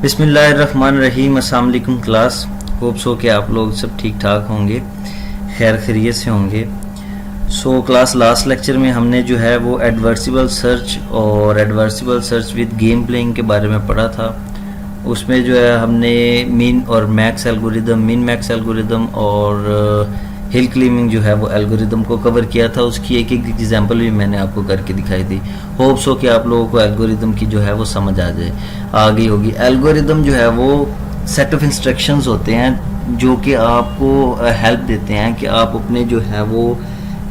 बिस्मिल्लाहिर्रहमानिर्रहीम। अस्सलाम वालेकुम क्लास। होप सो कि आप लोग सब ठीक ठाक होंगे, खैर खैरियत से होंगे। क्लास लास्ट लेक्चर में हमने जो है वो एडवर्सिबल सर्च और एडवर्सिबल सर्च विद गेम प्लेइंग के बारे में पढ़ा था। उसमें जो है हमने मिन और मैक्स एल्गोरिदम और हिल क्लाइंबिंग जो है वो एल्गोरिदम को कवर किया था। उसकी एक एक एग्जांपल भी मैंने आपको करके दिखाई दी। होप सो कि आप लोगों को एल्गोरिदम की जो है वो समझ आ गई होगी। एल्गोरिदम जो है वो सेट ऑफ इंस्ट्रक्शंस होते हैं जो कि आपको हेल्प देते हैं कि आप अपने जो है वो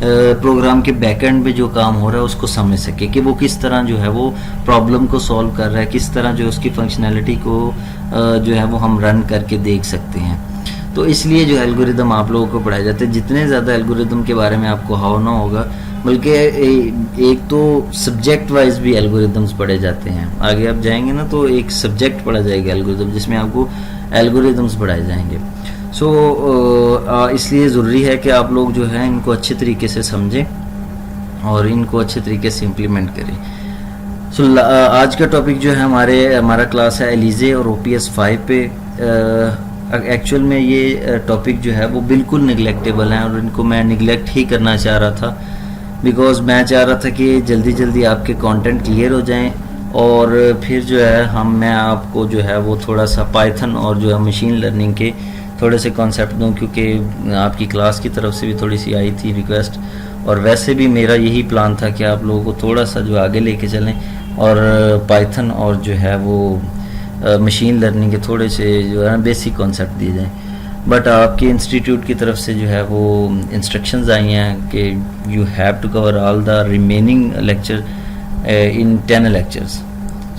प्रोग्राम के बैकएंड पे जो काम हो रहा है उसको समझ सके कि वो किस तरह जो है वो प्रॉब्लम को सॉल्व कर रहा है, किस तरह जो उसकी फंक्शनैलिटी को जो है वो हम रन करके देख सकते हैं। तो इसलिए जो एल्गोरिदम आप लोगों को पढ़ाए जाते हैं। जितने ज़्यादा एल्गोरिदम के बारे में आपको ना होगा, बल्कि एक तो सब्जेक्ट वाइज भी एल्गोरिदम्स पढ़े जाते हैं। आगे आप जाएंगे ना तो एक सब्जेक्ट पढ़ा जाएगा एल्गोरिदम, जिसमें आपको एल्गोरिदम्स पढ़ाए जाएंगे। इसलिए ज़रूरी है कि आप लोग जो है इनको अच्छे तरीके से समझें और इनको अच्छे तरीके से इम्प्लीमेंट करें। आज का टॉपिक जो है हमारा क्लास है एलिजे और OPS 5 पे। एक्चुअल में ये टॉपिक जो है वो बिल्कुल निगलेक्टेबल है और इनको मैं निगलेक्ट ही करना चाह रहा था, बिकॉज मैं चाह रहा था कि जल्दी जल्दी आपके कंटेंट क्लियर हो जाएं और फिर जो है मैं आपको जो है वो थोड़ा सा पाइथन और जो है मशीन लर्निंग के थोड़े से कॉन्सेप्ट दूं, क्योंकि आपकी क्लास की तरफ से भी थोड़ी सी आई थी रिक्वेस्ट। और वैसे भी मेरा यही प्लान था कि आप लोगों को थोड़ा सा जो आगे लेके चलें और पाइथन और जो है वो मशीन लर्निंग के थोड़े से जो है बेसिक कॉन्सेप्ट दिए जाएं। बट आपके इंस्टीट्यूट की तरफ से जो है वो इंस्ट्रक्शंस आई हैं कि you have to cover all the remaining lecture in 10 lectures.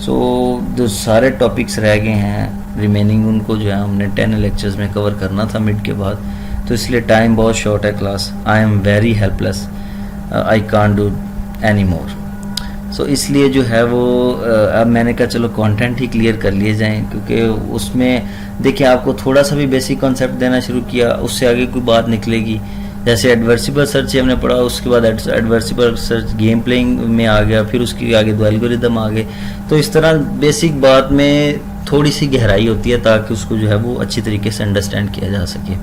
जो सारे टॉपिक्स रह गए हैं रिमेनिंग, उनको जो है हमने 10 लेक्चर्स में कवर करना था मिड के बाद। तो इसलिए टाइम बहुत शॉर्ट है class. I am very helpless, I can't do any more. इसलिए जो है वो अब मैंने कहा चलो कंटेंट ही क्लियर कर लिए जाएं, क्योंकि उसमें देखिए आपको थोड़ा सा भी बेसिक कॉन्सेप्ट देना शुरू किया, उससे आगे कोई बात निकलेगी। जैसे एडवर्सिबल सर्च हमने पढ़ा, उसके बाद एडवर्सिबल सर्च गेम प्लेइंग में आ गया, फिर उसके आगे दो एल्गोरिदम आ गए। तो इस तरह बेसिक बात में थोड़ी सी गहराई होती है ताकि उसको जो है वो अच्छी तरीके से अंडरस्टैंड किया जा सके।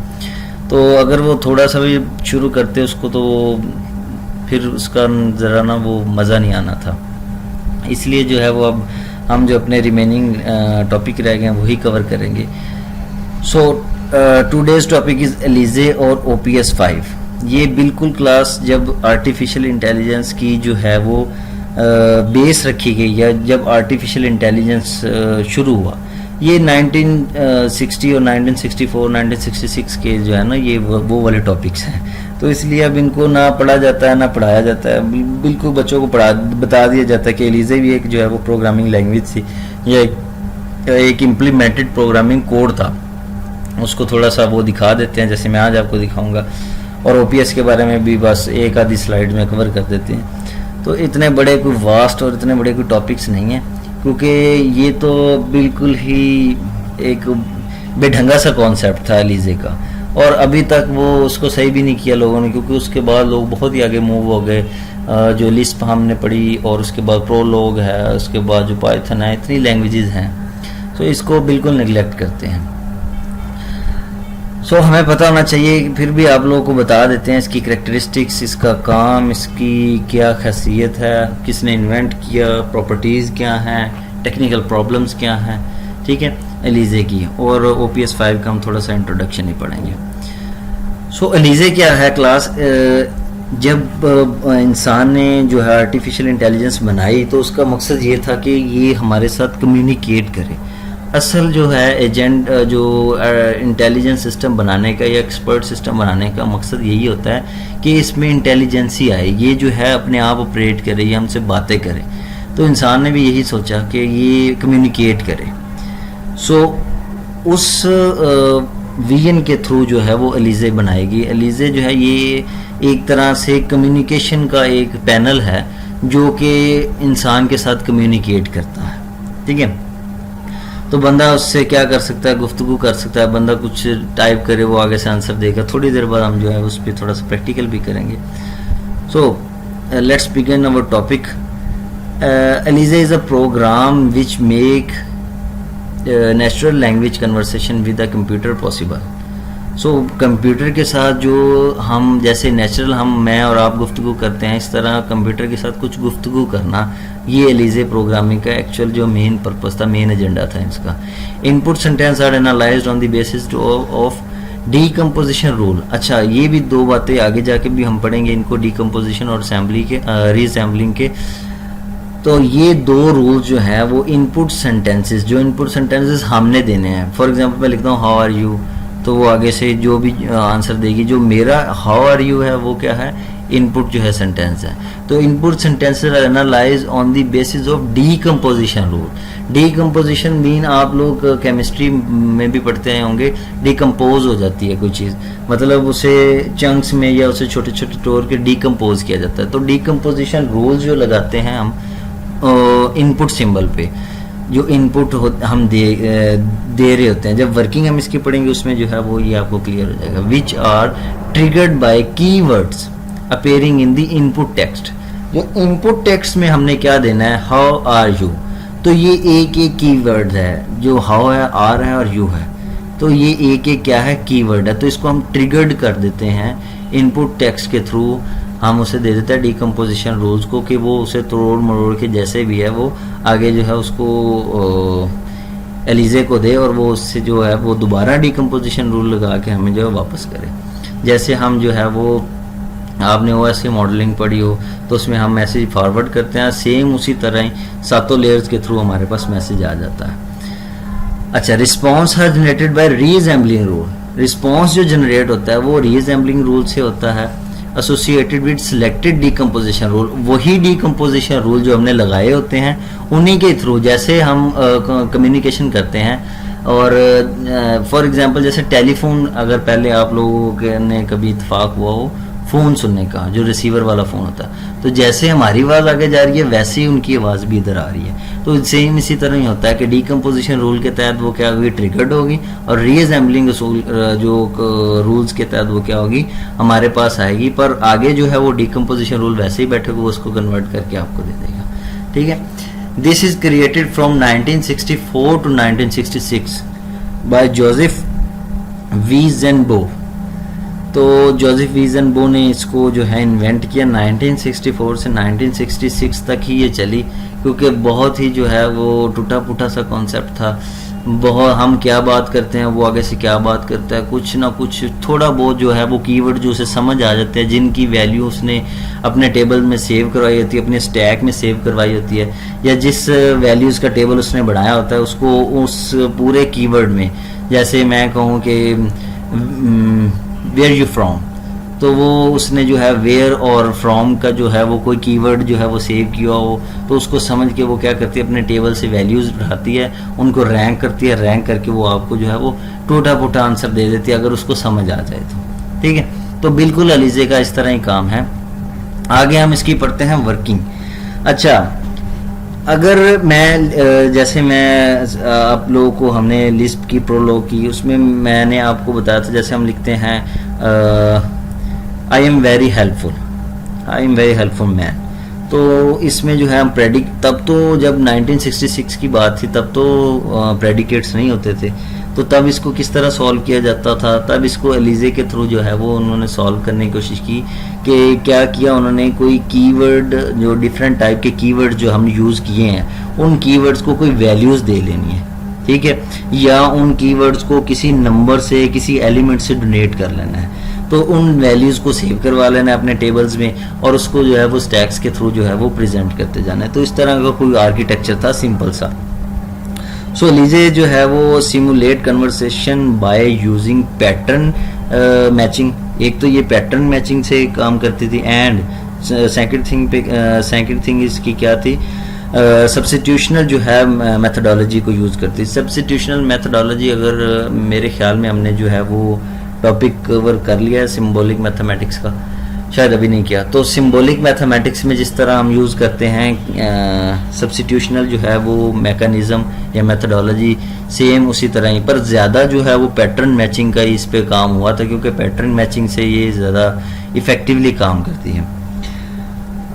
तो अगर वो थोड़ा सा भी शुरू करते उसको तो फिर उसका ज़रा ना वो मज़ा नहीं आना था। इसलिए जो है वो अब हम जो अपने रिमेनिंग टॉपिक रह गए हैं वही कवर करेंगे। टुडेज टॉपिक इज़ एलिजे और OPS 5। ये बिल्कुल क्लास जब आर्टिफिशियल इंटेलिजेंस की जो है वो बेस रखी गई या जब आर्टिफिशियल इंटेलिजेंस शुरू हुआ, ये 1960 और 1964 1966 के जो है ना ये वो वाले टॉपिक्स हैं। तो इसलिए अब इनको ना पढ़ा जाता है ना पढ़ाया जाता है, बिल्कुल बच्चों को बता दिया जाता है कि एलिजे भी एक जो है वो प्रोग्रामिंग लैंग्वेज थी या एक इम्प्लीमेंटेड प्रोग्रामिंग कोड था। उसको थोड़ा सा वो दिखा देते हैं, जैसे मैं आज आपको दिखाऊंगा। और OPS के बारे में भी बस एक आधी स्लाइड में कवर कर देते हैं। तो इतने बड़े कोई वास्ट और इतने बड़े कोई टॉपिक्स नहीं हैं, क्योंकि ये तो बिल्कुल ही एक बेढंगा सा कॉन्सेप्ट था एलिजे का, और अभी तक वो उसको सही भी नहीं किया लोगों ने, क्योंकि उसके बाद लोग बहुत ही आगे मूव हो गए। जो लिस्प हमने पढ़ी और उसके बाद प्रोलॉग है, उसके बाद जो पाइथन है, इतनी लैंग्वेजेस हैं। तो इसको बिल्कुल निगलेक्ट करते हैं। हमें पता होना चाहिए, फिर भी आप लोगों को बता देते हैं इसकी करैक्टरिस्टिक्स, इसका काम, इसकी क्या खासियत है, किसने इन्वेंट किया, प्रॉपर्टीज़ क्या हैं, टेक्निकल प्रॉब्लम्स क्या हैं, ठीक है, एलिजे की। और OPS 5 का हम थोड़ा सा इंट्रोडक्शन ही पढ़ेंगे। एलिजे क्या है क्लास? जब इंसान ने जो है आर्टिफिशियल इंटेलिजेंस बनाई तो उसका मकसद ये था कि ये हमारे साथ कम्युनिकेट करे। असल जो है एजेंट जो इंटेलिजेंस सिस्टम बनाने का या एक्सपर्ट सिस्टम बनाने का मकसद यही होता है कि इसमें इंटेलिजेंसी आए, ये जो है अपने आप ऑपरेट करे, ये हमसे बातें करे। तो इंसान ने भी यही सोचा कि ये कम्युनिकेट करे। उस विजन के थ्रू जो है वो एलिजे बनाएगी। एलिजे जो है ये एक तरह से कम्युनिकेशन का एक पैनल है जो कि इंसान के साथ कम्युनिकेट करता है, ठीक है। तो बंदा उससे क्या कर सकता है, गुफ्तगू कर सकता है। बंदा कुछ टाइप करे, वो आगे से आंसर देगा। थोड़ी देर बाद हम जो है उस पर थोड़ा सा प्रैक्टिकल भी करेंगे। Let's begin our topic. Eliza is a program which make natural language conversation with a computer possible. So computer के साथ जो हम जैसे नेचुरल मैं और आप गुफ्तगू करते हैं, इस तरह कंप्यूटर के साथ कुछ गुफ्तगू करना, ये एलिजे प्रोग्रामिंग का एक्चुअल जो मेन पर्पस था, मेन एजेंडा था इसका। Input sentence are analysed on the basis of decomposition rule. अच्छा, ये भी दो बातें आगे जाके भी हम पढ़ेंगे इनको, डीकम्पोजिशन और असेंबली के रीअसेंबलिंग के। तो ये दो रूल जो है वो इनपुट सेंटेंसेस, जो इनपुट सेंटेंसेस हमने देने हैं, फॉर एग्जांपल मैं लिखता हूँ हाउ आर यू, तो वो आगे से जो भी आंसर देगी, जो मेरा हाउ आर यू है वो क्या है, इनपुट जो है सेंटेंस है। तो input sentences are analyse on the basis of decomposition rule. Decomposition mean आप लोग केमिस्ट्री में भी पढ़ते हैं होंगे, डिकम्पोज हो जाती है कोई चीज़, मतलब उसे चंक्स में या उसे छोटे छोटे तोड़ के डिकम्पोज किया जाता है। तो डीकम्पोजिशन रूल जो लगाते हैं हम इनपुट सिंबल पे, जो इनपुट हम दे रहे होते हैं, जब वर्किंग हम इसकी पढ़ेंगे उसमें जो है वो ये आपको क्लियर हो जाएगा। Which are triggered by keywords appearing in the input text. जो इनपुट टेक्स्ट में हमने क्या देना है, हाउ आर यू, तो ये एक एक कीवर्ड है, जो हाउ है, आर है और यू है, तो ये एक एक क्या है, कीवर्ड है। तो इसको हम ट्रिगर्ड कर देते हैं इनपुट टेक्स्ट के थ्रू, हम उसे दे देते हैं डीकम्पोजिशन रूल्स को, कि वो उसे तोड़ मरोड़ के जैसे भी है वो आगे जो है उसको एलिजे को दे, और वो उससे जो है वो दोबारा डीकम्पोजिशन रूल लगा के हमें जो है वापस करे। जैसे हम जो है वो, आपने ओएस की मॉडलिंग पढ़ी हो तो उसमें हम मैसेज फॉरवर्ड करते हैं, सेम उसी तरह ही सातों लेयर्स के थ्रू हमारे पास मैसेज आ जाता है। अच्छा, रिस्पॉन्स है generated by reassembling rule. Response जो जनरेट होता है वो रीअसेंबलिंग रूल से होता है, associated with selected decomposition rule. वही डीकम्पोजिशन रूल जो हमने लगाए होते हैं उन्हीं के थ्रू, जैसे हम कम्युनिकेशन करते हैं। और फॉर एग्जांपल जैसे टेलीफोन, अगर पहले आप लोगों के ने कभी इत्तेफाक हुआ हो फ़ोन सुनने का, जो रिसीवर वाला फ़ोन होता है, तो जैसे हमारी आवाज़ आगे जा रही है वैसे ही उनकी आवाज़ भी इधर आ रही है। तो सेम इसी तरह ही होता है कि डीकम्पोजिशन रूल के तहत वो क्या होगी, ट्रिगर्ड होगी, और रीअसेंबलिंग जो रूल्स के तहत वो क्या होगी, हमारे पास आएगी। पर आगे जो है वो डीकम्पोजिशन रूल वैसे ही बैठेगा, वो उसको कन्वर्ट करके आपको दे देगा। ठीक है, this is created from 1964 to 1966 by Joseph Weizenbaum. तो जोसेफ वीज़ेनबो ने इसको जो है इन्वेंट किया। 1964 से 1966 तक ही ये चली, क्योंकि बहुत ही जो है वो टूटा फूटा सा कॉन्सेप्ट था। बहुत हम क्या बात करते हैं वो आगे से क्या बात करता है, कुछ ना कुछ थोड़ा बहुत जो है वो कीवर्ड जो उसे समझ आ जाते हैं, जिनकी वैल्यू उसने अपने टेबल में सेव करवाई होती है, अपने स्टैक में सेव करवाई होती है, या जिस वैल्यूज़ का टेबल उसने बनाया होता है उसको उस पूरे कीवर्ड में, जैसे मैं कहूँ कि वेयर यू फ्रॉम, तो वो उसने जो है वेयर और फ्रॉम का जो है वो कोई कीवर्ड जो है वो सेव किया हो, तो उसको समझ के वो क्या करती है, अपने टेबल से वैल्यूज़ उठाती है, उनको रैंक करती है, रैंक करके वो आपको जो है वो टूटा फूटा आंसर दे देती है, अगर उसको समझ आ जाए तो। ठीक है, तो बिल्कुल एलिजे का इस तरह ही काम है। आगे हम इसकी पढ़ते हैं वर्किंग। अच्छा, अगर मैं जैसे मैं आप लोगों को हमने लिस्प की प्रोलॉग की, उसमें मैंने आपको बताया था, जैसे हम लिखते हैं I am very helpful, I am very helpful man, तो इसमें जो है हम प्रेडिक्ट, तब तो जब 1966 की बात थी तब तो प्रेडिकेट्स नहीं होते थे, तो तब इसको किस तरह सॉल्व किया जाता था, तब इसको एलिजे के थ्रू जो है वो उन्होंने सॉल्व करने की कोशिश की। कि क्या किया उन्होंने, कोई कीवर्ड, जो डिफरेंट टाइप के कीवर्ड जो हम यूज़ किए हैं, उन कीवर्ड्स को कोई वैल्यूज़ दे लेनी है, ठीक है, या उन कीवर्ड्स को किसी नंबर से, किसी एलिमेंट से डोनेट कर लेना है, तो उन वैल्यूज़ को सेव करवा लेना है अपने टेबल्स में, और उसको जो है वो स्टैक्स के थ्रू जो है वो प्रेजेंट करते जाना है। तो इस तरह का कोई आर्किटेक्चर था सिंपल सा। सो एलिजे जो है वो simulate conversation by using pattern matching. एक तो ये पैटर्न मैचिंग से काम करती थी, एंड सेकंड थिंग इसकी क्या थी, सब्स्टिट्यूशनल जो है मेथडोलॉजी को यूज़ करती। सब्स्टिट्यूशनल मेथडोलॉजी अगर मेरे ख्याल में हमने जो है वो टॉपिक कवर कर लिया है सिंबॉलिक मैथमेटिक्स का, शायद अभी नहीं किया। तो सिंबॉलिक मैथमेटिक्स में जिस तरह हम यूज़ करते हैं सब्स्टिट्यूशनल जो है वो मैकेनिज़्म या मेथडोलॉजी, सेम उसी तरह ही, पर ज़्यादा जो है वो पैटर्न मैचिंग का इस पे काम हुआ था, क्योंकि पैटर्न मैचिंग से ये ज़्यादा इफ़ेक्टिवली काम करती है।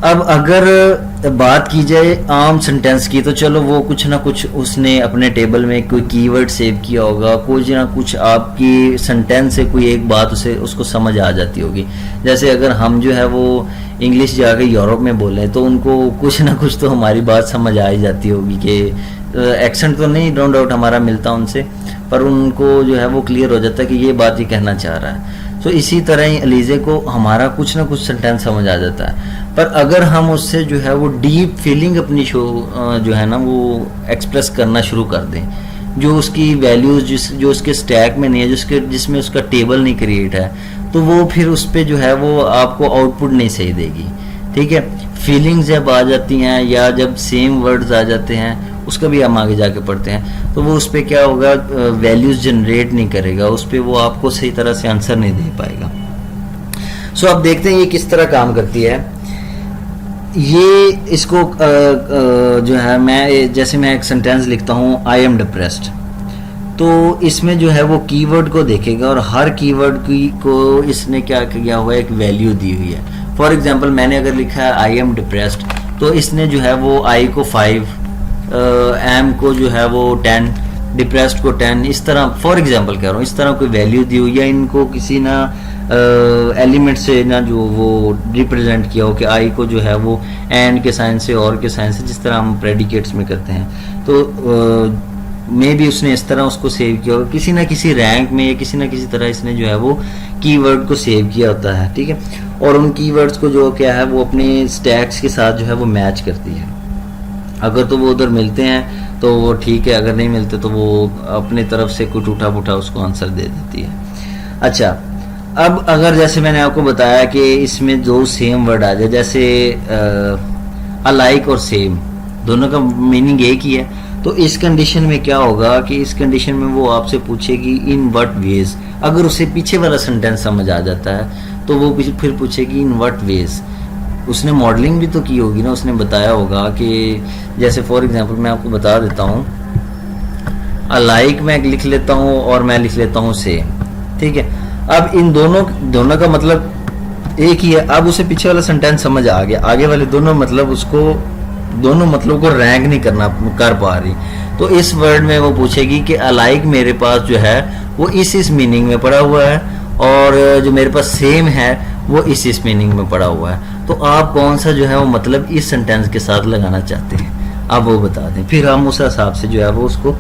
अब अगर बात की जाए आम सेंटेंस की, तो चलो वो कुछ ना कुछ उसने अपने टेबल में कोई कीवर्ड सेव किया होगा, कुछ ना कुछ आपकी सेंटेंस से कोई एक बात उसे उसको समझ आ जाती होगी। जैसे अगर हम जो है वो इंग्लिश जाके यूरोप में बोलें तो उनको कुछ ना कुछ तो हमारी बात समझ आ ही जाती होगी कि एक्सेंट तो नहीं नो डाउट हमारा मिलता उनसे, पर उनको जो है वो क्लियर हो जाता है कि ये बात ये कहना चाह रहा है। तो इसी तरह ही एलिजे को हमारा कुछ ना कुछ सेंटेंस समझ आ जाता है, पर अगर हम उससे जो है वो डीप फीलिंग अपनी जो है ना वो एक्सप्रेस करना शुरू कर दें, जो उसकी वैल्यूज जो उसके स्टैक में नहीं है, जिसमें उसका टेबल नहीं क्रिएट है, तो वो फिर उस पर जो है वो आपको आउटपुट नहीं सही देगी। ठीक है, फीलिंग्स जब आ जाती हैं या जब सेम वर्ड्स आ जाते हैं, उसका भी हम आगे जाके पढ़ते हैं, तो वो उस पर क्या होगा, वैल्यूज जनरेट नहीं करेगा, उस पर वो आपको सही तरह से आंसर नहीं दे पाएगा। सो अब देखते हैं ये किस तरह काम करती है। ये इसको जो है मैं एक सेंटेंस लिखता हूँ, आई एम डिप्रेस्ड, तो इसमें जो है वो कीवर्ड को देखेगा और हर कीवर्ड को इसने क्या किया हुआ है, एक वैल्यू दी हुई है। फॉर एग्जांपल मैंने अगर लिखा है आई एम डिप्रेस्ड, तो इसने जो है वो आई को 5, एम को जो है वो 10, डिप्रेस्ड को 10, इस तरह फॉर एग्जांपल कह रहा हूँ, इस तरह कोई वैल्यू दी हुई है। इनको किसी ना एलिमेंट से ना जो वो रिप्रेजेंट किया हो कि आई को जो है वो एंड के साइन से और के साइन से, जिस तरह हम प्रेडिकेट्स में करते हैं, तो मे भी उसने इस तरह उसको सेव किया होगा, किसी ना किसी रैंक में या किसी ना किसी तरह इसने जो है वो कीवर्ड को सेव किया होता है। ठीक है, और उन कीवर्ड्स को जो क्या है वो अपने स्टैक्स के साथ जो है वो मैच करती है। अगर तो वो उधर मिलते हैं तो वो ठीक है, अगर नहीं मिलते तो वो अपने तरफ से कुछ टूटा फूटा उसको आंसर दे देती है। अच्छा, अब अगर जैसे मैंने आपको बताया कि इसमें दो सेम वर्ड आ जाए, जैसे अलाइक और सेम, दोनों का मीनिंग एक ही है, तो इस कंडीशन में क्या होगा कि इस कंडीशन में वो आपसे पूछेगी इन व्हाट वेज। अगर उसे पीछे वाला सेंटेंस समझ आ जाता है तो वो फिर पूछेगी इन व्हाट वेज। उसने मॉडलिंग भी तो की होगी ना, उसने बताया होगा कि जैसे फॉर एग्जांपल मैं आपको बता देता हूँ, अलाइक मैं लिख लेता हूँ और मैं लिख लेता हूँ सेम। ठीक है, अब इन दोनों का मतलब एक ही है। अब उसे पीछे वाला सेंटेंस समझ आ गया, आगे वाले दोनों मतलब को रैंक नहीं कर पा रही, तो इस वर्ड में वो पूछेगी कि अलाइक मेरे पास जो है वो इस मीनिंग में पड़ा हुआ है, और जो मेरे पास सेम है वो इस मीनिंग में पड़ा हुआ है, तो आप कौन सा जो है वो मतलब इस सेंटेंस के साथ लगाना चाहते हैं, आप वो बता दें। फिर हम उस हिसाब से जो है वो उसको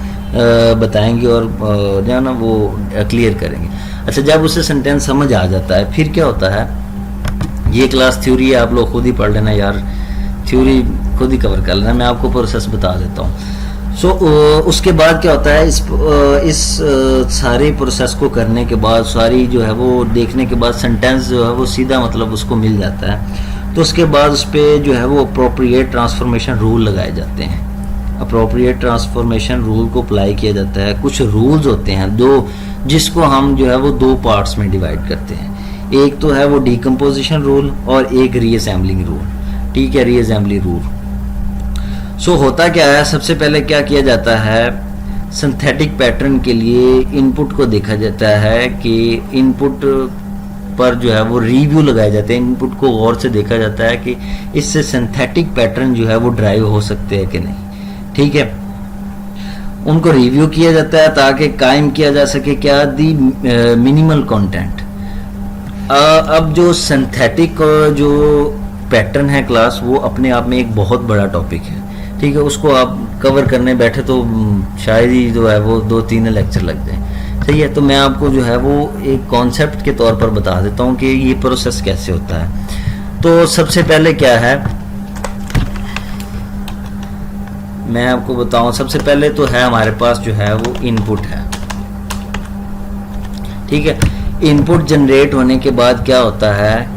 बताएंगे और जो है ना वो क्लियर करेंगे। अच्छा, जब उसे सेंटेंस समझ आ जाता है फिर क्या होता है, ये क्लास थ्योरी है, आप लोग खुद ही पढ़ लेना यार, थ्योरी खुद ही कवर कर लेना, मैं आपको प्रोसेस बता देता हूँ। सो उसके बाद क्या होता है, इस सारे प्रोसेस को करने के बाद, सारी जो है वो देखने के बाद सेंटेंस जो है वो सीधा मतलब उसको मिल जाता है, तो उसके बाद उस पर जो है वो अप्रोप्रिएट ट्रांसफॉर्मेशन रूल लगाए जाते हैं। अप्रोप्रिएट ट्रांसफॉर्मेशन रूल को अप्लाई किया जाता है। कुछ रूल्स होते हैं दो, जिसको हम जो है वो दो पार्ट्स में डिवाइड करते हैं। एक तो है वो डिकम्पोजिशन रूल और एक रीअसेंबलिंग रूल। ठीक है, रीअसेंबली रूल। सो होता क्या है, सबसे पहले क्या किया जाता है, सिंथेटिक पैटर्न के लिए इनपुट को देखा जाता है कि इनपुट पर जो है वो रिव्यू लगाए जाते हैं। इनपुट को गौर से देखा जाता है कि इससे सिंथेटिक पैटर्न जो है वो ड्राइव हो सकते हैं कि नहीं। ठीक है, उनको रिव्यू किया जाता है ताकि कायम किया जा सके क्या, दी मिनिमल कंटेंट। अब जो सिंथेटिक जो पैटर्न है क्लास, वो अपने आप में एक बहुत बड़ा टॉपिक है। ठीक है, उसको आप कवर करने बैठे तो शायद ही जो है वो 2-3 लेक्चर लग जाए। सही है, तो मैं आपको जो है वो एक कॉन्सेप्ट के तौर पर बता देता हूँ कि ये प्रोसेस कैसे होता है। तो सबसे पहले क्या है, मैं आपको बताऊं, सबसे पहले तो है हमारे पास जो है वो इनपुट है। ठीक है, इनपुट जनरेट होने के बाद क्या होता है,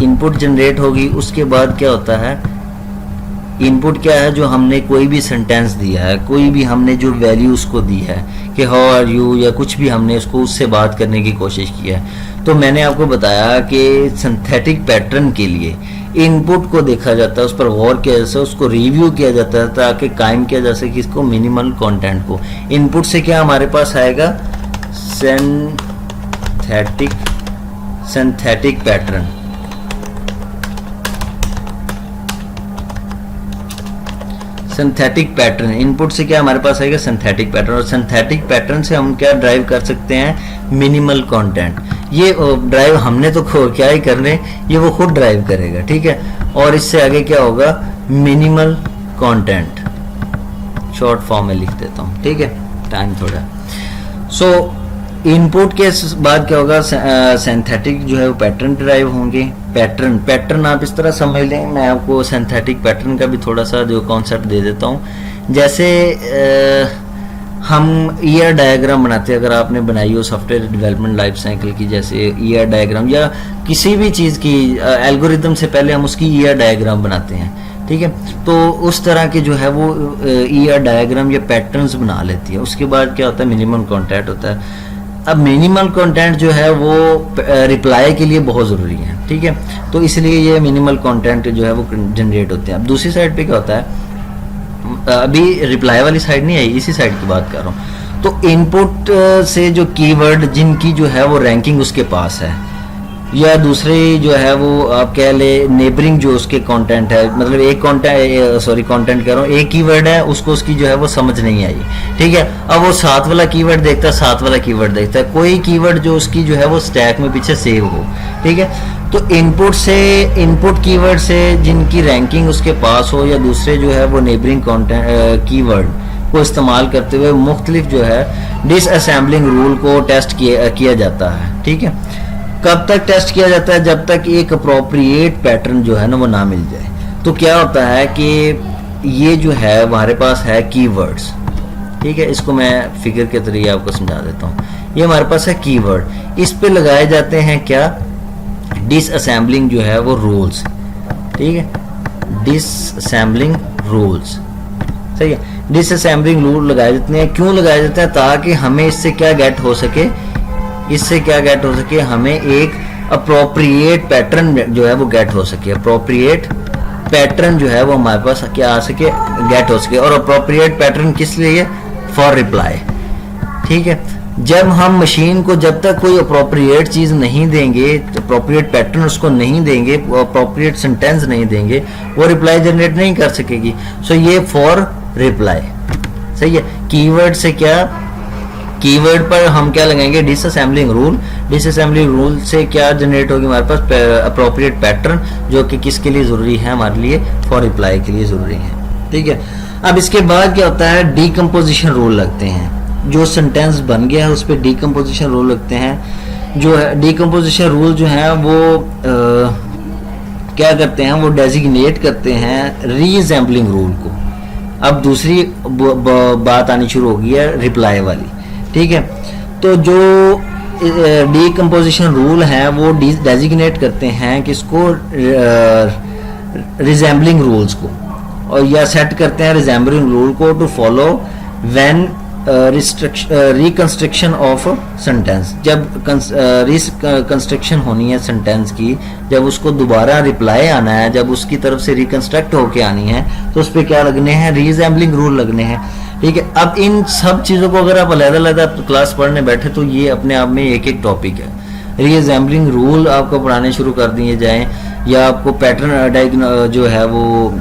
इनपुट जनरेट होगी, उसके बाद क्या होता है, इनपुट क्या है, जो हमने कोई भी सेंटेंस दिया है, कोई भी हमने जो वैल्यू उसको दी है कि हाउ आर यू या कुछ भी हमने उसको उससे बात करने की कोशिश की है, तो मैंने आपको बताया कि सिंथेटिक पैटर्न के लिए इनपुट को देखा जाता है, उस पर गौर किया जाता है, उसको रिव्यू किया जाता है ताकि कायम किया जा सके इसको मिनिमल कंटेंट को। इनपुट से क्या हमारे पास आएगा, synthetic synthetic pattern. Synthetic pattern input से क्या हमारे पास आएगा, सिंथेटिक पैटर्न। और सिंथेटिक पैटर्न से हम क्या ड्राइव कर सकते हैं, मिनिमल कंटेंट। ये ड्राइव हमने तो क्या ही करने, ये वो खुद ड्राइव करेगा, ठीक है। और इससे आगे क्या होगा, मिनिमल कंटेंट, शॉर्ट फॉर्म में लिख देता हूँ, ठीक है, टाइम थोड़ा। सो इनपुट के बाद क्या होगा, सिंथेटिक जो है वो पैटर्न ड्राइव होंगे। पैटर्न आप इस तरह समझ लें, मैं आपको सिंथेटिक पैटर्न का भी थोड़ा सा जो कॉन्सेप्ट दे देता हूँ। जैसे हम ईयर डायग्राम बनाते हैं, अगर आपने बनाई हो सॉफ्टवेयर डेवलपमेंट लाइफ साइकिल की, जैसे ईयर डायग्राम या किसी भी चीज़ की एल्गोरिदम से पहले हम उसकी ईयर डायग्राम बनाते हैं, ठीक है। तो उस तरह के जो है वो ईयर डायग्राम या पैटर्न्स बना लेती है। उसके बाद क्या होता है, मिनिमम कंटेंट होता है। अब मिनिमल कंटेंट जो है वो रिप्लाई के लिए बहुत ज़रूरी है, ठीक है। तो इसलिए ये मिनिमल कंटेंट जो है वो जनरेट होते हैं। अब दूसरी साइड पे क्या होता है, अभी रिप्लाई वाली साइड नहीं आई, इसी साइड की बात कर रहा हूँ। तो इनपुट से जो कीवर्ड जिनकी जो है वो रैंकिंग उसके पास है, या दूसरे जो है वो आप कह ले नेबरिंग जो उसके कंटेंट है, मतलब एक कंटेंट कह रहा हूँ, एक कीवर्ड है, उसको उसकी जो है वो समझ नहीं आई, ठीक है। अब वो साथ वाला कीवर्ड देखता है, साथ वाला कीवर्ड देखता है, कोई कीवर्ड जो उसकी जो है वो स्टैक में पीछे सेव हो, ठीक है। तो इनपुट कीवर्ड से जिनकी रैंकिंग उसके पास हो, या दूसरे जो है वो नेबरिंग कीवर्ड को इस्तेमाल करते हुए मुख्तलिफ जो है डिसअसेंबलिंग रूल को टेस्ट किया जाता है, ठीक है। कब तक टेस्ट किया जाता है, जब तक एक अप्रोप्रिएट पैटर्न जो है ना वो ना मिल जाए। तो क्या होता है कि ये जो है हमारे पास है कीवर्ड्स, ठीक है। इसको मैं फिगर के जरिए आपको समझा देता हूँ। ये हमारे पास है कीवर्ड, इस पे लगाए जाते हैं क्या, डिसअसेंबलिंग जो है वो रूल्स, ठीक है, डिसअसेंबलिंग रूल्स, सही है। डिसअसेंबलिंग रूल लगाए जाते हैं, क्यों लगाए जाते हैं, ताकि हमें इससे क्या गेट हो सके, हमें एक अप्रोप्रिएट पैटर्न जो है वो गेट हो सके। अप्रोप्रिएट पैटर्न जो है वो हमारे पास क्या आ सके, गेट हो सके। और अप्रोप्रिएट पैटर्न किस लिए, फॉर रिप्लाई, ठीक है। जब हम मशीन को जब तक कोई अप्रोप्रिएट चीज नहीं देंगे, अप्रोप्रिएट पैटर्न उसको नहीं देंगे, अप्रोप्रिएट सेंटेंस नहीं देंगे, वो रिप्लाई जनरेट नहीं कर सकेगी। सो ये फॉर रिप्लाई, सही है। कीवर्ड से क्या, कीवर्ड पर हम क्या लगाएंगे, डिसअसेंबलिंग रूल। डिसअसेंबलिंग रूल से क्या जनरेट होगी हमारे पास, अप्रोप्रिएट पैटर्न, जो कि किसके लिए जरूरी है, हमारे लिए फॉर रिप्लाई के लिए जरूरी है, ठीक है। अब इसके बाद क्या होता है, डीकम्पोजिशन रूल लगते हैं। जो सेंटेंस बन गया है उस पर डीकम्पोजिशन रूल लगते हैं। जो है डीकम्पोजिशन रूल जो है वो क्या करते हैं, वो डेजिग्नेट करते हैं रीअसेंबलिंग रूल को। अब दूसरी बात आनी शुरू हो गई है रिप्लाई वाली, ठीक है। तो जो डीकम्पोजिशन रूल है वो डेजिग्नेट करते हैं किसको, रिजेंबलिंग रूल्स को, और या सेट करते हैं रिजेंबलिंग रूल को to follow when reconstruction of sentence. जब रिकंस्ट्रक्शन होनी है सेंटेंस की, जब उसको दोबारा रिप्लाई आना है, जब उसकी तरफ से रिकंस्ट्रक्ट होके आनी है, तो उस पर क्या लगने हैं, रीअसेंबलिंग रूल लगने हैं, ठीक है। अब इन सब चीज़ों को अगर आप अलग-अलग क्लास पढ़ने बैठे तो ये अपने आप में एक टॉपिक है। रीअसेंबलिंग रूल आपको पढ़ाने शुरू कर दिए जाएं, या आपको पैटर्न जो है वो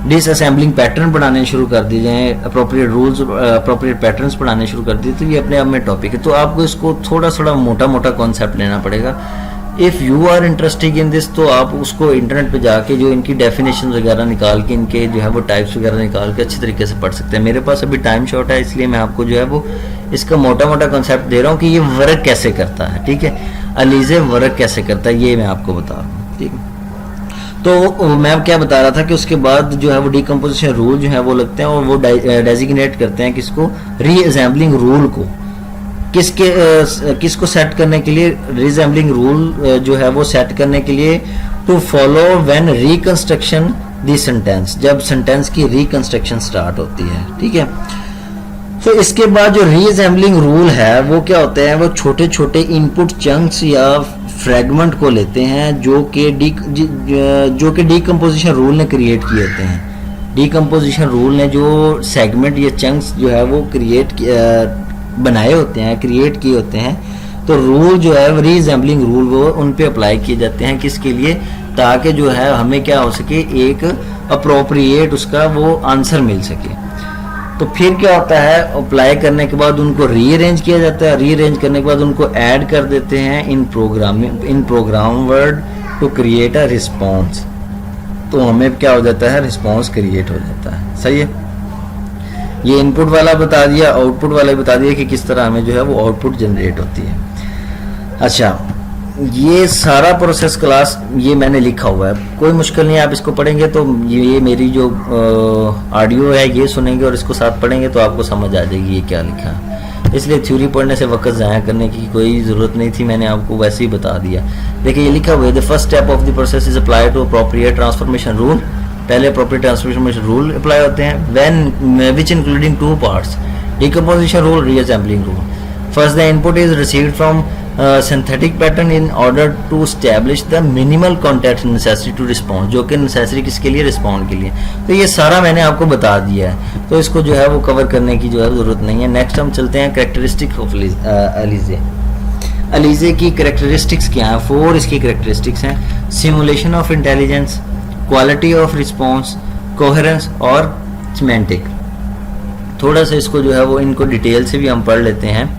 डिसअसेंबलिंग पैटर्न पढ़ाने शुरू कर दिए जाएं, अप्रोप्रिएट रूल्स, अप्रोप्रिएट पैटर्न्स पढ़ाने शुरू कर दिए, तो ये अपने आप में टॉपिक है। तो आपको इसको थोड़ा मोटा कॉन्सेप्ट लेना पड़ेगा। If you are interested in this, तो आप उसको इंटरनेट पे जाके जो इनकी डेफिनेशन वगैरह निकाल के, इनके जो है वो टाइप्स वगैरह निकाल के अच्छे तरीके से पढ़ सकते हैं। मेरे पास अभी टाइम शॉर्ट है, इसलिए मैं आपको जो है वो इसका मोटा कॉन्सेप्ट दे रहा हूँ कि ये वर्क कैसे करता है, ठीक है। अलीजे वर्क कैसे करता है ये मैं आपको बता रहा हूँ, ठीक है। तो मैं क्या बता रहा था कि उसके बाद जो है वो डीकम्पोजिशन रूल जो है वो लगते हैं, और वो डेजिग्नेट करते हैं किसको, रीअसेंबलिंग रूल को। किसको सेट करने के लिए, रीअसेंबलिंग रूल जो है वो सेट करने के लिए, to follow when reconstruction the sentence, जब सेंटेंस की रिकंस्ट्रक्शन स्टार्ट होती है, ठीक है। तो इसके बाद जो रीअसेंबलिंग रूल है वो क्या होते हैं, वो छोटे छोटे इनपुट चंक्स या फ्रेगमेंट को लेते हैं जो कि डीकम्पोजिशन रूल ने क्रिएट किए होते हैं। डीकम्पोजिशन रूल ने जो सेगमेंट या चंक्स जो है वो क्रिएट बनाए होते हैं, क्रिएट किए होते हैं, तो रूल जो है रीजेंबलिंग रूल वो उन पे अप्लाई किए जाते हैं, किसके लिए, ताकि जो है हमें क्या हो सके, एक अप्रोप्रिएट उसका वो आंसर मिल सके। तो फिर क्या होता है, अप्लाई करने के बाद उनको रीअरेंज किया जाता है, रीअरेंज करने के बाद उनको ऐड कर देते हैं in program word to create a response. तो हमें क्या हो जाता है, रिस्पॉन्स क्रिएट हो जाता है। सही है, ये इनपुट वाला बता दिया, आउटपुट वाला बता दिया कि किस तरह हमें जो है वो आउटपुट जनरेट होती है। अच्छा, ये सारा प्रोसेस क्लास ये मैंने लिखा हुआ है, कोई मुश्किल नहीं है, आप इसको पढ़ेंगे तो ये मेरी जो ऑडियो है ये सुनेंगे और इसको साथ पढ़ेंगे तो आपको समझ आ जाएगी ये क्या लिखा है। इसलिए थ्योरी पढ़ने से वक्त ज़ाया करने की कोई ज़रूरत नहीं थी, मैंने आपको वैसे ही बता दिया। देखिए ये लिखा हुआ है, the first step of the process is apply to appropriate transformation rule. पहले अप्रोप्रिएट ट्रांसफॉर्मेशन रूल अप्लाई होते हैं, when which including two parts, decomposition rule, reassembling rule. First the input is received from synthetic pattern in order to establish the minimal context necessary to respond, जो कि necessary किसके लिए, respond के लिए। तो ये सारा मैंने आपको बता दिया है, तो इसको जो है वो कवर करने की जो है ज़रूरत नहीं है। नेक्स्ट हम चलते हैं कैरेक्टरिस्टिक ऑफ एलिजे। एलिजे की कैरेक्टरिस्टिक्स क्या है, 4 इसकी कैरेक्टरिस्टिक्स हैं, simulation of intelligence, quality of response, coherence और सिमेंटिक। थोड़ा सा इसको जो है वो इनको डिटेल से भी हम पढ़ लेते हैं।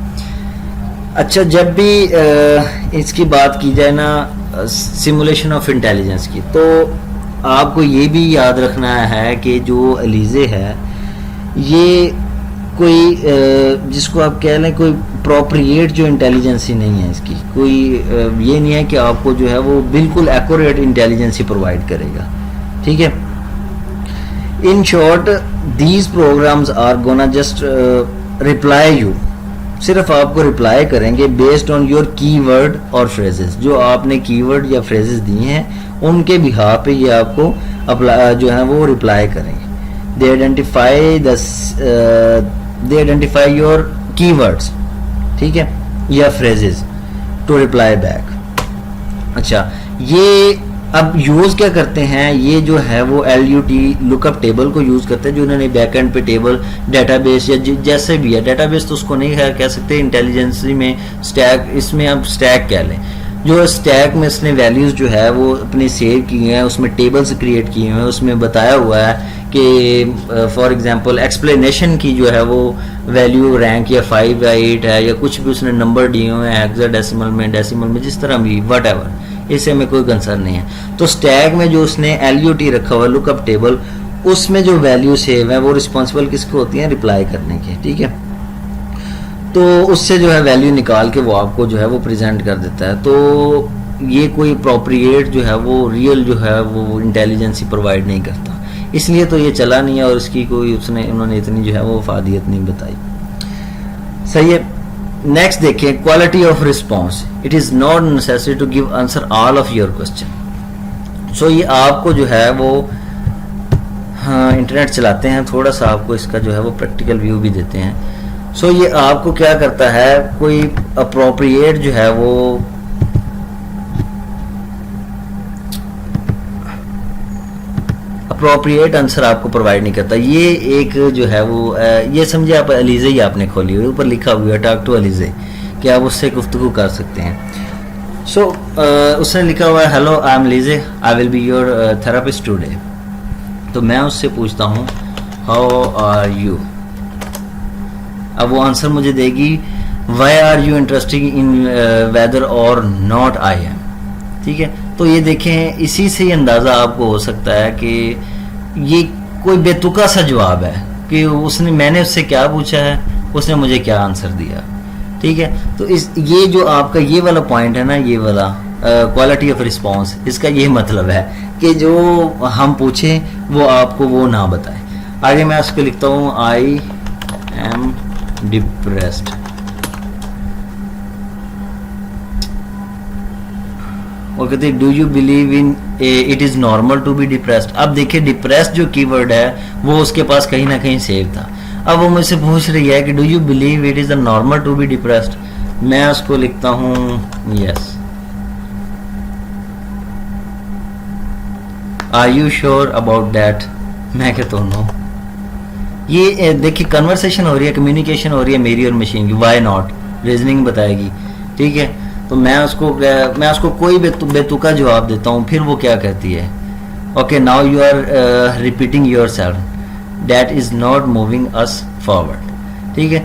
अच्छा, जब भी इसकी बात की जाए ना सिमुलेशन ऑफ इंटेलिजेंस की, तो आपको ये भी याद रखना है कि जो एलिजे है ये कोई जिसको आप कह लें कोई प्रोप्रिएट जो इंटेलिजेंस ही नहीं है इसकी, कोई ये नहीं है कि आपको जो है वो बिल्कुल एक्यूरेट इंटेलिजेंस ही प्रोवाइड करेगा। ठीक है, in short these programs are gonna just reply you, सिर्फ आपको रिप्लाई करेंगे बेस्ड ऑन योर कीवर्ड और फ्रेजेस, जो आपने कीवर्ड या फ्रेजेस दिए हैं उनके बिहार पे ये आपको जो है वो रिप्लाई करेंगे। दे आइडेंटिफाई योर कीवर्ड्स, ठीक है, या फ्रेजेस टू रिप्लाई बैक। अच्छा, ये अब यूज क्या करते हैं, ये जो है वो LUT लुकअप टेबल को यूज करते हैं, जो उन्होंने बैकएंड पे टेबल डेटाबेस या जैसे भी है, डेटाबेस तो उसको नहीं कह सकते, इंटेलिजेंसी में स्टैक, इसमें आप स्टैक कह लें, जो स्टैक में इसने वैल्यूज जो है वो अपने सेव किए हैं, उसमें टेबल्स क्रिएट किए हुए हैं, उसमें बताया हुआ है कि फॉर एग्जांपल एक्सप्लेनेशन की जो है वो वैल्यू रैंक या 5 या 8 है, या कुछ भी उसने नंबर दिए हुए हैं हेक्साडेसिमल में, डेसिमल में, जिस तरह भी व्हाटएवर, इससे में कोई कंसर्न नहीं है। तो स्टैक में जो उसने LUT रखा हुआ लुकअप टेबल, उसमें जो वैल्यू सेव है वो रिस्पॉन्सिबल किसको होती है, रिप्लाई करने की। ठीक है, तो उससे जो है वैल्यू निकाल के वो आपको जो है वो प्रेजेंट कर देता है। तो ये कोई अप्रोप्रिएट जो है वो रियल जो है वो इंटेलिजेंस प्रोवाइड नहीं करता, इसलिए तो ये चला नहीं है और इसकी कोई उन्होंने इतनी जो है वो फादियत नहीं बताई। सही है, नेक्स्ट देखिए, quality of response. It is not necessary to give answer all of your question. So ये आपको जो है वो, हाँ, इंटरनेट चलाते हैं, थोड़ा सा आपको इसका जो है वो प्रैक्टिकल व्यू भी देते हैं। सो ये आपको क्या करता है, कोई अप्रोप्रिएट जो है वो अप्रोप्रिएट आंसर आपको प्रोवाइड नहीं करता। ये एक जो है वो ये समझे आप, एलिजे ही आपने खोली हुई, ऊपर लिखा हुआ है टॉक टू एलिजे, कि आप उससे गुफ्तगू कर सकते हैं। सो उसने लिखा हुआ है, hello I am Eliza, I will be your therapist today. तो मैं उससे पूछता हूँ हाउ आर यू, अब वो आंसर मुझे देगी why are you interested in whether और नॉट आई एम। ठीक है, तो ये देखें, इसी से ही अंदाज़ा आपको हो सकता है कि ये कोई बेतुका सा जवाब है कि मैंने उससे क्या पूछा है, उसने मुझे क्या आंसर दिया। ठीक है, तो ये जो आपका ये वाला पॉइंट है ना, ये वाला क्वालिटी ऑफ रिस्पॉन्स, इसका ये मतलब है कि जो हम पूछें वो आपको वो ना बताए। आगे मैं उसको लिखता हूँ, आई एम डिप्रेस्ड। और कहते हैं, do you believe in it is normal to be depressed. अब देखिए, डिप्रेस्ड जो कीवर्ड है वो उसके पास कहीं ना कहीं सेव था। अब वो मुझसे पूछ रही है कि do you believe it is a normal to be depressed. मैं उसको लिखता हूं yes. Are you sure about that. मैं कहता हूँ नो। ये देखिए, कन्वर्सेशन हो रही है, कम्युनिकेशन हो रही है मेरी और मशीन की। वाई नॉट, रीजनिंग बताएगी ठीक है। तो मैं उसको कोई बेतुका जवाब देता हूँ, फिर वो क्या कहती है, okay now you are repeating yourself, that is not moving us forward. ठीक है,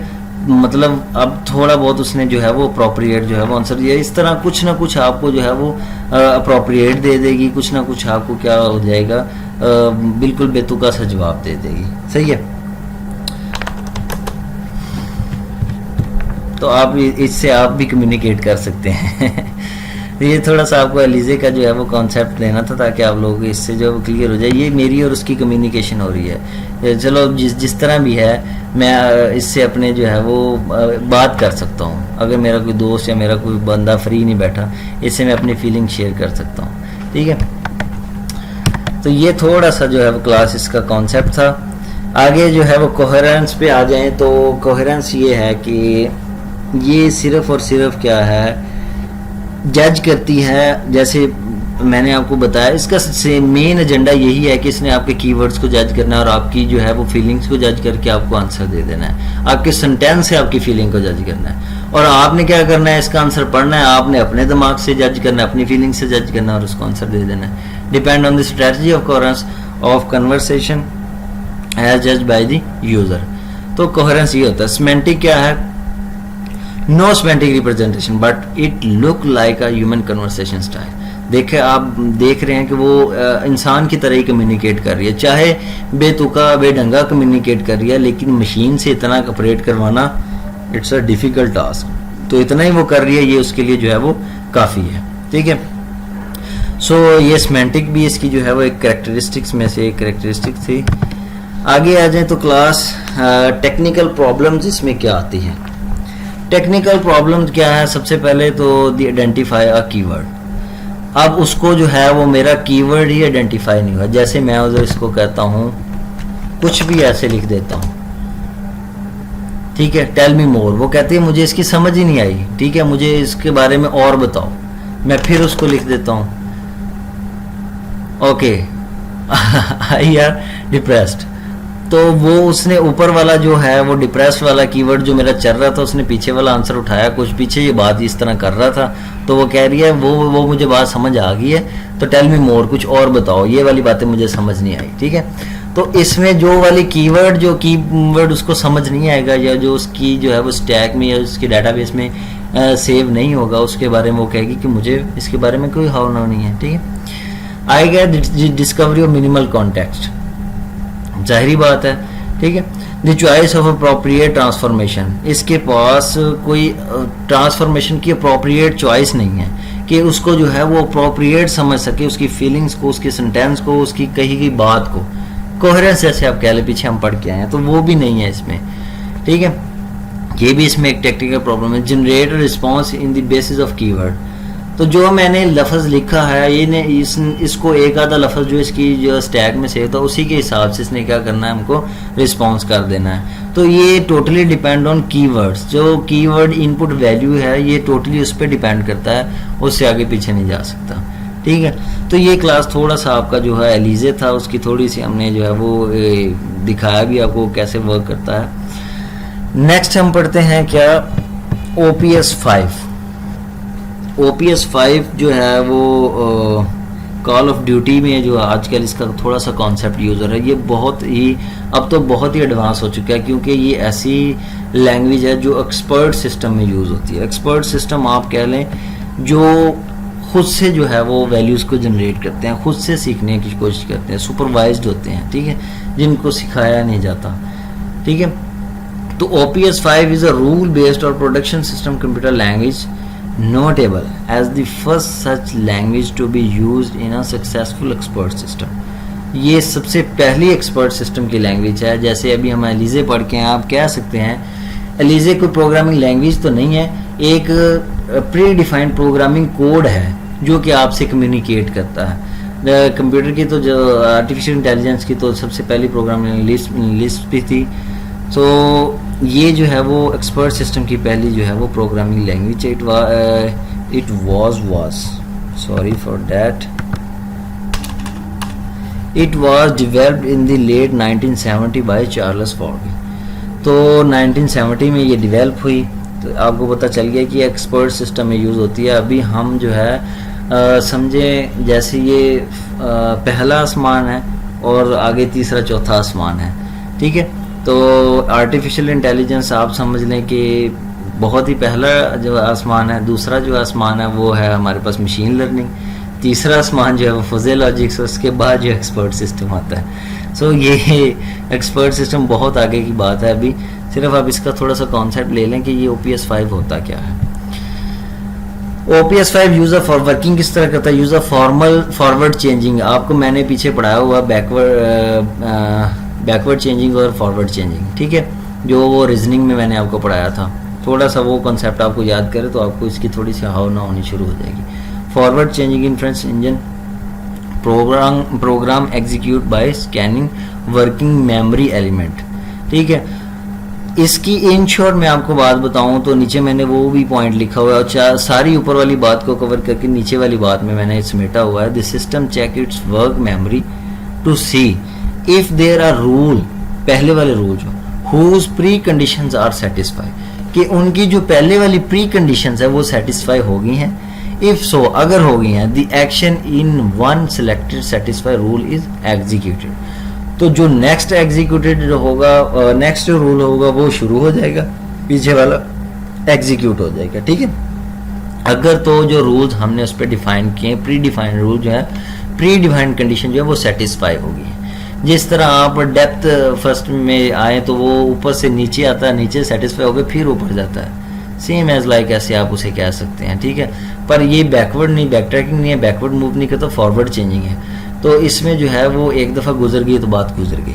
मतलब अब थोड़ा बहुत उसने जो है वो अप्रोप्रिएट जो है वो आंसर दिया। इस तरह कुछ ना कुछ आपको जो है वो अप्रोप्रिएट दे देगी, कुछ ना कुछ आपको क्या हो जाएगा, बिल्कुल बेतुका सा जवाब दे देगी। सही है, तो आप इससे आप भी कम्युनिकेट कर सकते हैं। ये थोड़ा सा आपको एलिजे का जो है वो कॉन्सेप्ट लेना था, ताकि आप लोग इससे जो क्लियर हो जाए। ये मेरी और उसकी कम्युनिकेशन हो रही है, चलो जिस तरह भी है, मैं इससे अपने जो है वो बात कर सकता हूँ। अगर मेरा कोई दोस्त या मेरा कोई बंदा फ्री नहीं बैठा, इससे मैं अपनी फीलिंग शेयर कर सकता हूँ। ठीक है, तो ये थोड़ा सा जो है वो क्लास इसका कॉन्सेप्ट था। आगे जो है वो कोहेरेंस पे आ जाएं, तो कोहेरेंस ये है कि ये सिर्फ और सिर्फ क्या है, जज करती है। जैसे मैंने आपको बताया, इसका से मेन एजेंडा यही है कि इसने आपके कीवर्ड्स को जज करना है और आपकी जो है वो फीलिंग्स को जज करके आपको आंसर दे देना है। आपके सेंटेंस से आपकी फीलिंग को जज करना है, और आपने क्या करना है, इसका आंसर पढ़ना है, आपने अपने दिमाग से जज करना है, अपनी फीलिंग से जज करना है और उसको आंसर दे देना है। Depend on the strategy of coherence of conversation as जज बाय द यूजर। तो कोहेरेंस ये होता है। सिमेंटिक क्या है, no semantic representation but it look like a human conversation style. देखे, आप देख रहे हैं कि वो इंसान की तरह ही कम्युनिकेट कर रही है, चाहे बेतुका बेढंगा कम्युनिकेट कर रही है, लेकिन मशीन से इतना ऑपरेट करवाना इट्स अ डिफिकल्ट टास्क। तो इतना ही वो कर रही है, ये उसके लिए जो है वो काफ़ी है। ठीक है, सो ये सिमेंटिक भी इसकी जो है वो एक कैरेक्टरिस्टिक्स में से एक कैरेक्टरिस्टिक थी। आगे आ जाए तो क्लास टेक्निकल प्रॉब्लम्स इसमें क्या आती है। टेक्निकल प्रॉब्लम क्या है, सबसे पहले तो दी आइडेंटिफाई अ कीवर्ड। अब उसको जो है वो मेरा कीवर्ड ही आइडेंटिफाई नहीं हुआ। जैसे मैं उधर इसको कहता हूँ, कुछ भी ऐसे लिख देता हूँ, ठीक है, टेल मी मोर, वो कहती है मुझे इसकी समझ ही नहीं आई, ठीक है, मुझे इसके बारे में और बताओ। मैं फिर उसको लिख देता हूँ, ओके आई आर डिप्रेस्ड। तो वो उसने ऊपर वाला जो है वो डिप्रेस्ड वाला कीवर्ड जो मेरा चल रहा था, उसने पीछे वाला आंसर उठाया, कुछ पीछे ये बात इस तरह कर रहा था, तो वो कह रही है वो मुझे बात समझ आ गई है, तो टेल मी मोर, कुछ और बताओ, ये वाली बातें मुझे समझ नहीं आई। ठीक है, तो इसमें जो वाली कीवर्ड उसको समझ नहीं आएगा, या जो उसकी जो है वो स्टैक में या उसके डाटाबेस में सेव नहीं होगा, उसके बारे में वो कहेगी कि मुझे इसके बारे में कोई हाव नहीं है। ठीक है, आएगा डिस्कवरी ऑफ मिनिमल कॉन्टेक्स्ट, जाहिरी बात है। ठीक है, the choice of appropriate transformation, इसके पास कोई ट्रांसफॉर्मेशन की अप्रोप्रिएट चॉइस नहीं है कि उसको जो है वो अप्रोप्रिएट समझ सके, उसकी फीलिंग्स को, उसकी सेंटेंस को, उसकी कही गई बात को। कोहेरेंस जैसे आप कह ले, पीछे हम पढ़ के आए हैं, तो वो भी नहीं है इसमें। ठीक है, ये भी इसमें एक टेक्निकल प्रॉब्लम है। Generate response in the basis of keyword, तो जो मैंने लफ्ज़ लिखा है, ये इसको एक आधा लफ्ज़ जो इसकी जो स्टैक में सेव था, उसी के हिसाब से इसने क्या करना है, हमको रिस्पॉन्स कर देना है। तो ये टोटली डिपेंड ऑन कीवर्ड्स, जो कीवर्ड इनपुट वैल्यू है ये टोटली उस पर डिपेंड करता है, उससे आगे पीछे नहीं जा सकता। ठीक है, तो ये क्लास थोड़ा सा आपका जो है एलिजे था, उसकी थोड़ी सी हमने जो है वो दिखाया भी आपको कैसे वर्क करता है। नेक्स्ट हम पढ़ते हैं क्या, OPS 5। OPS 5 जो है वो कॉल ऑफ ड्यूटी में जो आजकल इसका थोड़ा सा कॉन्सेप्ट यूज़ हो रहा है, ये बहुत ही अब तो बहुत ही एडवांस हो चुका है, क्योंकि ये ऐसी लैंग्वेज है जो एक्सपर्ट सिस्टम में यूज़ होती है। एक्सपर्ट सिस्टम आप कह लें जो खुद से जो है वो वैल्यूज़ को जनरेट करते हैं, खुद से सीखने की कोशिश करते हैं, सुपरवाइज्ड होते हैं। ठीक है, जिनको सिखाया नहीं जाता। ठीक है, तो OPS 5 is a rule based और production system computer language notable as the first such language to be used in a successful expert system। ये सबसे पहली एक्सपर्ट सिस्टम की लैंग्वेज है। जैसे अभी हम एलिजे पढ़ के हैं, आप कह सकते हैं एलिजे कोई प्रोग्रामिंग लैंग्वेज तो नहीं है, एक प्री डिफाइंड प्रोग्रामिंग कोड है जो कि आपसे कम्युनिकेट करता है। कंप्यूटर की तो जो आर्टिफिशियल इंटेलिजेंस की तो सबसे पहली प्रोग्रामिंग लिस्ट भी थी। तो ये जो है वो एक्सपर्ट सिस्टम की पहली जो है वो programming language. It was sorry for that, it was developed in the late 1970 by Charles Forgy. तो 1970 में ये डेवलप हुई। तो आपको पता चल गया कि एक्सपर्ट सिस्टम में यूज़ होती है। अभी हम जो है समझे जैसे ये पहला आसमान है और आगे तीसरा चौथा आसमान है, ठीक है। तो आर्टिफिशियल इंटेलिजेंस आप समझ लें कि बहुत ही पहला जो आसमान है, दूसरा जो आसमान है वो है हमारे पास मशीन लर्निंग, तीसरा आसमान जो है वो फज़े लॉजिक्स, उसके बाद जो एक्सपर्ट सिस्टम आता है। सो ये एक्सपर्ट सिस्टम बहुत आगे की बात है। अभी सिर्फ आप इसका थोड़ा सा कॉन्सेप्ट ले लें कि ये OPS 5 होता क्या है। OPS 5 यूज़र फॉर वर्किंग किस तरह करता है, यूज़र फॉरवर्ड चेंजिंग। आपको मैंने पीछे पढ़ाया हुआ बैकवर्ड चेंजिंग और फॉरवर्ड चेंजिंग, ठीक है, जो वो रीजनिंग में मैंने आपको पढ़ाया था। थोड़ा सा वो कॉन्सेप्ट आपको याद करें तो आपको इसकी थोड़ी सी हाव ना होनी शुरू हो जाएगी। Forward changing inference engine program execute by scanning working memory element, ठीक है। इसकी इन शॉर्ट मैं आपको बात बताऊं तो नीचे मैंने वो भी पॉइंट लिखा हुआ है और सारी ऊपर वाली बात को कवर करके नीचे वाली बात में मैंने समेटा हुआ है। The system check its work memory to see if there are rule, पहले वाले रूल जो whose preconditions are satisfy, कि उनकी जो पहले वाली प्री कंडीशंस है वो सेटिस्फाई हो गई हैं। इफ सो, अगर हो गई हैं, the action in one selected satisfy rule is executed, तो जो नेक्स्ट एग्जीक्यूटेड होगा, नेक्स्ट रूल होगा वो शुरू हो जाएगा, पीछे वाला एग्जीक्यूट हो जाएगा, ठीक है। अगर तो जो रूल्स हमने उस पर डिफाइन किए, प्री डिफाइंड रूल जो है, प्री डिफाइंड कंडीशन जो है वो सेटिस्फाई होगी। जिस तरह आप डेप्थ फर्स्ट में आए तो वो ऊपर से नीचे आता है, नीचे सेटिस्फाई हो गए फिर ऊपर जाता है, सेम एज लाइक ऐसे आप उसे कह सकते हैं, ठीक है। पर ये बैकवर्ड नहीं, बैक ट्रैकिंग नहीं है, बैकवर्ड मूव नहीं करता, फॉरवर्ड चेंजिंग है। तो इसमें जो है वो एक दफ़ा गुजर गई तो बात गुजर गई,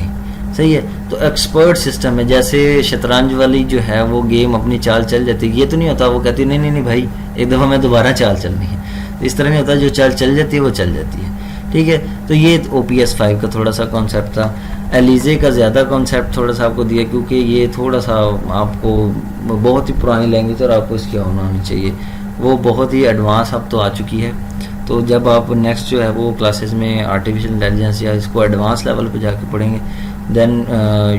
सही है। तो एक्सपर्ट सिस्टम में जैसे शतरंज वाली जो है वो गेम अपनी चाल चल जाती है, ये तो नहीं होता वो कहती नहीं नहीं नहीं भाई एक दफ़ा मैं दोबारा चाल चलनी है, तो इस तरह नहीं होता, जो चाल चल जाती है वो चल जाती है, ठीक है। तो ये OPS 5 का थोड़ा सा कॉन्सेप्ट था। एलिजे का ज़्यादा कॉन्सेप्ट थोड़ा सा आपको दिया क्योंकि ये थोड़ा सा आपको बहुत ही पुरानी लैंग्वेज और आपको इसकी होनी चाहिए, वो बहुत ही एडवांस अब तो आ चुकी है। तो जब आप नेक्स्ट जो है वो क्लासेस में आर्टिफिशियल इंटेलिजेंस या इसको एडवांस लेवल पे जाके पढ़ेंगे, then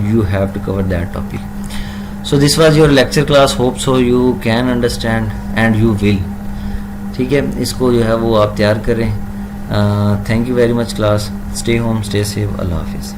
you have to cover that topic. So this was your lecture class, hope so you can understand and you will, ठीक है। इसको जो है वो आप तैयार करें। Thank you very much class, stay home, stay safe, अल्लाह हाफिज़।